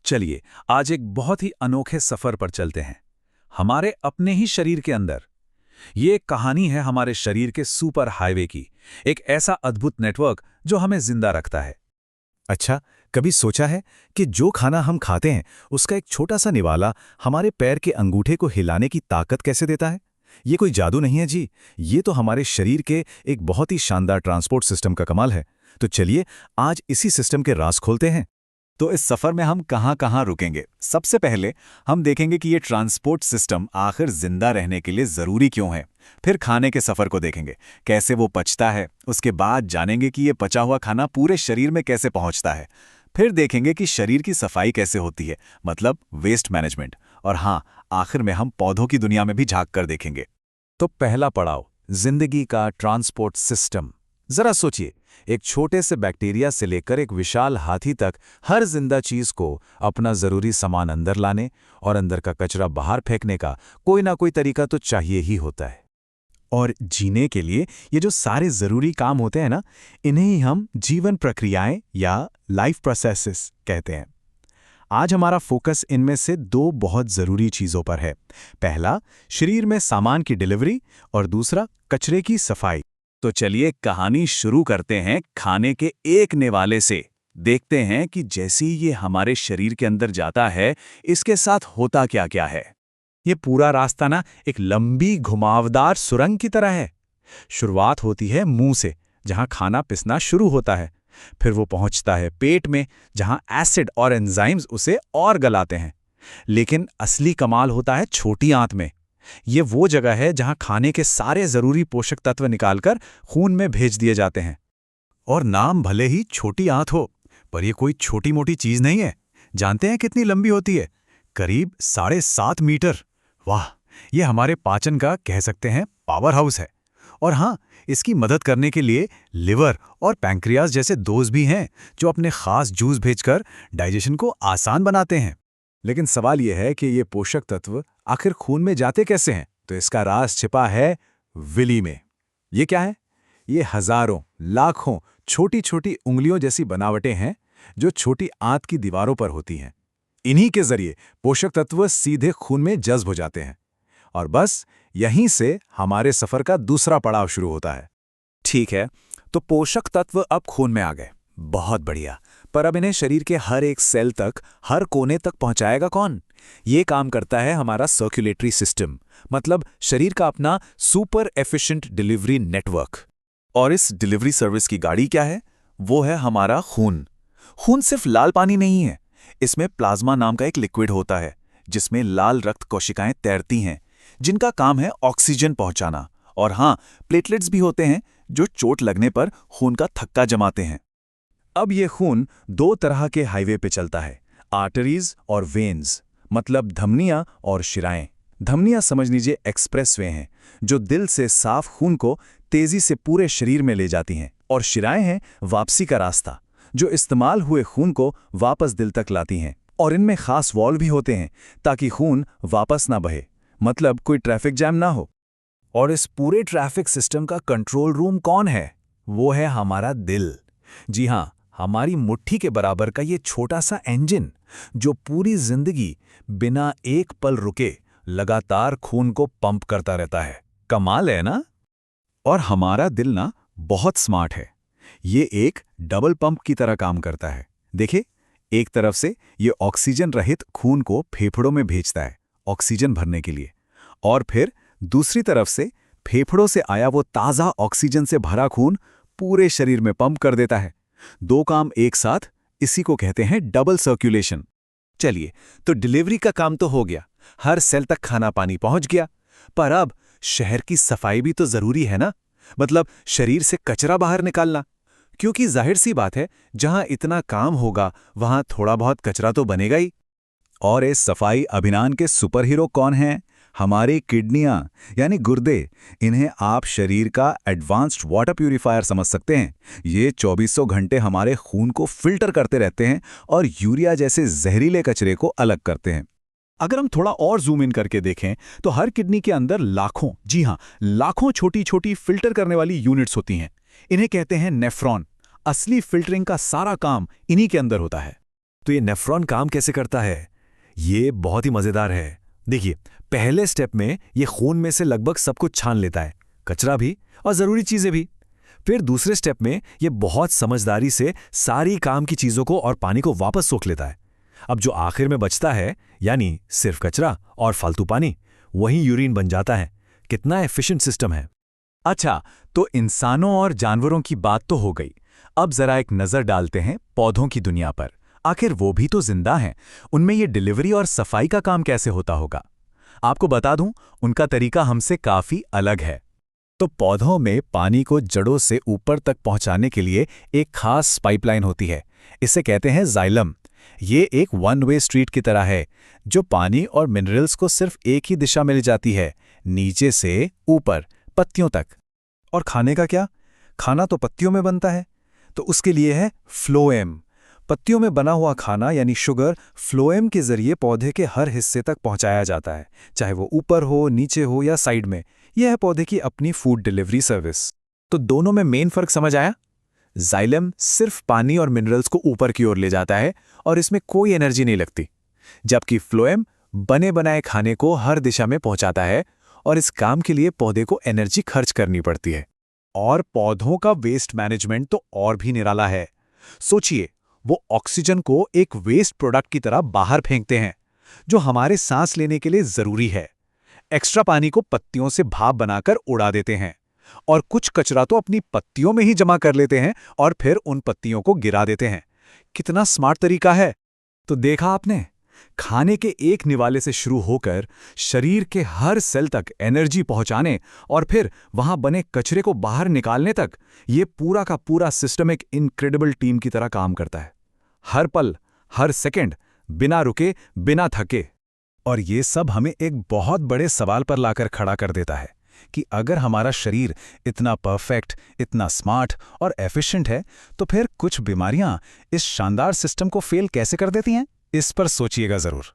चलिए आज एक बहुत ही अनोखे सफर पर चलते हैं, हमारे अपने ही शरीर के अंदर। ये एक कहानी है हमारे शरीर के सुपर हाईवे की, एक ऐसा अद्भुत नेटवर्क जो हमें जिंदा रखता है। अच्छा, कभी सोचा है कि जो खाना हम खाते हैं उसका एक छोटा सा निवाला हमारे पैर के अंगूठे को हिलाने की ताकत कैसे देता है? ये कोई जादू नहीं है जी, ये तो हमारे शरीर के एक बहुत ही शानदार ट्रांसपोर्ट सिस्टम का कमाल है। तो चलिए आज इसी सिस्टम के राज खोलते हैं। तो इस सफर में हम कहां-कहां रुकेंगे? सबसे पहले हम देखेंगे कि ये ट्रांसपोर्ट सिस्टम आखिर जिंदा रहने के लिए जरूरी क्यों है। फिर खाने के सफर को देखेंगे, कैसे वो पचता है। उसके बाद जानेंगे कि ये पचा हुआ खाना पूरे शरीर में कैसे पहुंचता है। फिर देखेंगे कि शरीर की सफाई कैसे होती है, मतलब वेस्ट मैनेजमेंट। और हाँ, आखिर में हम पौधों की दुनिया में भी झांक कर देखेंगे। तो पहला पड़ाव, जिंदगी का ट्रांसपोर्ट सिस्टम। जरा सोचिए, एक छोटे से बैक्टीरिया से लेकर एक विशाल हाथी तक हर जिंदा चीज को अपना जरूरी सामान अंदर लाने और अंदर का कचरा बाहर फेंकने का कोई ना कोई तरीका तो चाहिए ही होता है। और जीने के लिए ये जो सारे जरूरी काम होते हैं ना, इन्हें ही हम जीवन प्रक्रियाएं या लाइफ प्रोसेसेस कहते हैं। आज हमारा फोकस इनमें से दो बहुत जरूरी चीजों पर है। पहला, शरीर में सामान की डिलीवरी, और दूसरा, कचरे की सफाई। तो चलिए कहानी शुरू करते हैं खाने के एक निवाले से। देखते हैं कि जैसे ही ये हमारे शरीर के अंदर जाता है, इसके साथ होता क्या-क्या है। ये पूरा रास्ता ना एक लंबी घुमावदार सुरंग की तरह है। शुरुआत होती है मुंह से, जहां खाना पिसना शुरू होता है। फिर वो पहुंचता है पेट में, जहां एसिड और एंजाइम्स उसे और गलाते हैं। लेकिन असली कमाल होता है छोटी आंत में। ये वो जगह है जहां खाने के सारे जरूरी पोषक तत्व निकालकर खून में भेज दिए जाते हैं। और नाम भले ही छोटी आंत हो, पर यह कोई छोटी मोटी चीज नहीं है। जानते हैं कितनी लंबी होती है? करीब 7.5 मीटर। वाह, ये हमारे पाचन का कह सकते हैं पावर हाउस है। और हाँ, इसकी मदद करने के लिए लिवर और पैंक्रियाज जैसे दोस्त भी हैं, जो अपने खास जूस भेजकर डाइजेशन को आसान बनाते हैं। लेकिन सवाल यह है कि ये पोषक तत्व आखिर खून में जाते कैसे हैं? तो इसका राज छिपा है विली में। ये क्या है? ये हजारों, लाखों छोटी छोटी उंगलियों जैसी बनावटें हैं, जो छोटी आंत की दीवारों पर होती हैं। इन्हीं के जरिए पोषक तत्व सीधे खून में जज्ब हो जाते हैं। और बस यहीं से हमारे सफर का दूसरा पड़ाव शुरू होता है। ठीक है, तो पोषक तत्व अब खून में आ गए, बहुत बढ़िया। पर अब इन्हें शरीर के हर एक सेल तक, हर कोने तक पहुंचाएगा कौन? ये काम करता है हमारा सर्कुलेटरी सिस्टम, मतलब शरीर का अपना सुपर एफिशिएंट डिलीवरी नेटवर्क। और इस डिलीवरी सर्विस की गाड़ी क्या है? वो है हमारा खून। खून सिर्फ लाल पानी नहीं है, इसमें प्लाज्मा नाम का एक लिक्विड होता है, जिसमें लाल रक्त कोशिकाएं तैरती हैं, जिनका काम है ऑक्सीजन पहुंचाना। और हाँ, प्लेटलेट्स भी होते हैं, जो चोट लगने पर खून का थक्का जमाते हैं। अब ये खून दो तरह के हाईवे पे चलता है, आर्टरीज और वेन्स, मतलब धमनियां और शिराएं। धमनियां समझ लीजिए एक्सप्रेसवे हैं, जो दिल से साफ खून को तेजी से पूरे शरीर में ले जाती हैं। और शिराएं हैं वापसी का रास्ता, जो इस्तेमाल हुए खून को वापस दिल तक लाती हैं। और इनमें खास वॉल्व भी होते हैं, ताकि खून वापस ना बहे, मतलब कोई ट्रैफिक जैम ना हो। और इस पूरे ट्रैफिक सिस्टम का कंट्रोल रूम कौन है? वो है हमारा दिल। जी हाँ, हमारी मुट्ठी के बराबर का ये छोटा सा इंजन, जो पूरी जिंदगी बिना एक पल रुके लगातार खून को पंप करता रहता है। कमाल है ना? और हमारा दिल ना बहुत स्मार्ट है। ये एक डबल पंप की तरह काम करता है। देखिए, एक तरफ से ये ऑक्सीजन रहित खून को फेफड़ों में भेजता है ऑक्सीजन भरने के लिए, और फिर दूसरी तरफ से फेफड़ों से आया वो ताज़ा ऑक्सीजन से भरा खून पूरे शरीर में पंप कर देता है। दो काम एक साथ, इसी को कहते हैं डबल सर्कुलेशन। चलिए, तो डिलीवरी का काम तो हो गया, हर सेल तक खाना पानी पहुंच गया। पर अब शहर की सफाई भी तो जरूरी है ना, मतलब शरीर से कचरा बाहर निकालना। क्योंकि जाहिर सी बात है, जहां इतना काम होगा वहां थोड़ा बहुत कचरा तो बनेगा ही। और इस सफाई अभियान के सुपर हीरो कौन हैं? हमारी किडनियां, यानी गुर्दे। इन्हें आप शरीर का एडवांस्ड वाटर प्यूरिफायर समझ सकते हैं। ये 2400 घंटे हमारे खून को फिल्टर करते रहते हैं और यूरिया जैसे जहरीले कचरे को अलग करते हैं। अगर हम थोड़ा और जूम इन करके देखें, तो हर किडनी के अंदर लाखों, जी हां, लाखों छोटी छोटी फिल्टर करने वाली यूनिट्स होती हैं। इन्हें कहते हैं नेफ्रॉन। असली फिल्टरिंग का सारा काम इन्हीं के अंदर होता है। तो ये नेफ्रॉन काम कैसे करता है? ये बहुत ही मजेदार है। देखिए, पहले स्टेप में ये खून में से लगभग सब कुछ छान लेता है, कचरा भी और जरूरी चीजें भी। फिर दूसरे स्टेप में ये बहुत समझदारी से सारी काम की चीजों को और पानी को वापस सोख लेता है। अब जो आखिर में बचता है, यानी सिर्फ कचरा और फालतू पानी, वही यूरिन बन जाता है। कितना एफिशिएंट सिस्टम है। अच्छा, तो इंसानों और जानवरों की बात तो हो गई। अब जरा एक नजर डालते हैं पौधों की दुनिया पर। आखिर वो भी तो जिंदा हैं। उनमें ये डिलीवरी और सफाई का काम कैसे होता होगा? आपको बता दूं, उनका तरीका हमसे काफी अलग है। तो पौधों में पानी को जड़ों से ऊपर तक पहुंचाने के लिए एक खास पाइपलाइन होती है। इसे कहते हैं जाइलम। ये एक वन वे स्ट्रीट की तरह है, जो पानी और मिनरल्स को सिर्फ एक ही दिशा में ले जाती है, नीचे से ऊपर पत्तियों तक। और खाने का क्या? खाना तो पत्तियों में बनता है, तो उसके लिए है फ्लोएम। पत्तियों में बना हुआ खाना यानी शुगर फ्लोएम के जरिए पौधे के हर हिस्से तक पहुंचाया जाता है, चाहे वो ऊपर हो, नीचे हो या साइड में। यह है पौधे की अपनी फूड डिलीवरी सर्विस। तो दोनों में मेन फर्क समझ आया? जाइलम सिर्फ पानी और मिनरल्स को ऊपर की ओर ले जाता है और इसमें कोई एनर्जी नहीं लगती, जबकि फ्लोएम बने बनाए खाने को हर दिशा में पहुंचाता है और इस काम के लिए पौधे को एनर्जी खर्च करनी पड़ती है। और पौधों का वेस्ट मैनेजमेंट तो और भी निराला है। सोचिए, वो ऑक्सीजन को एक वेस्ट प्रोडक्ट की तरह बाहर फेंकते हैं, जो हमारे सांस लेने के लिए जरूरी है। एक्स्ट्रा पानी को पत्तियों से भाप बनाकर उड़ा देते हैं, और कुछ कचरा तो अपनी पत्तियों में ही जमा कर लेते हैं और फिर उन पत्तियों को गिरा देते हैं। कितना स्मार्ट तरीका है। तो देखा आपने, खाने के एक निवाले से शुरू होकर शरीर के हर सेल तक एनर्जी पहुंचाने और फिर वहां बने कचरे को बाहर निकालने तक, ये पूरा का पूरा सिस्टम एक इनक्रेडिबल टीम की तरह काम करता है। हर पल, हर सेकंड, बिना रुके, बिना थके। और ये सब हमें एक बहुत बड़े सवाल पर लाकर खड़ा कर देता है कि अगर हमारा शरीर इतना परफेक्ट, इतना स्मार्ट और एफिशिएंट है, तो फिर कुछ बीमारियां इस शानदार सिस्टम को फेल कैसे कर देती हैं? इस पर सोचिएगा जरूर।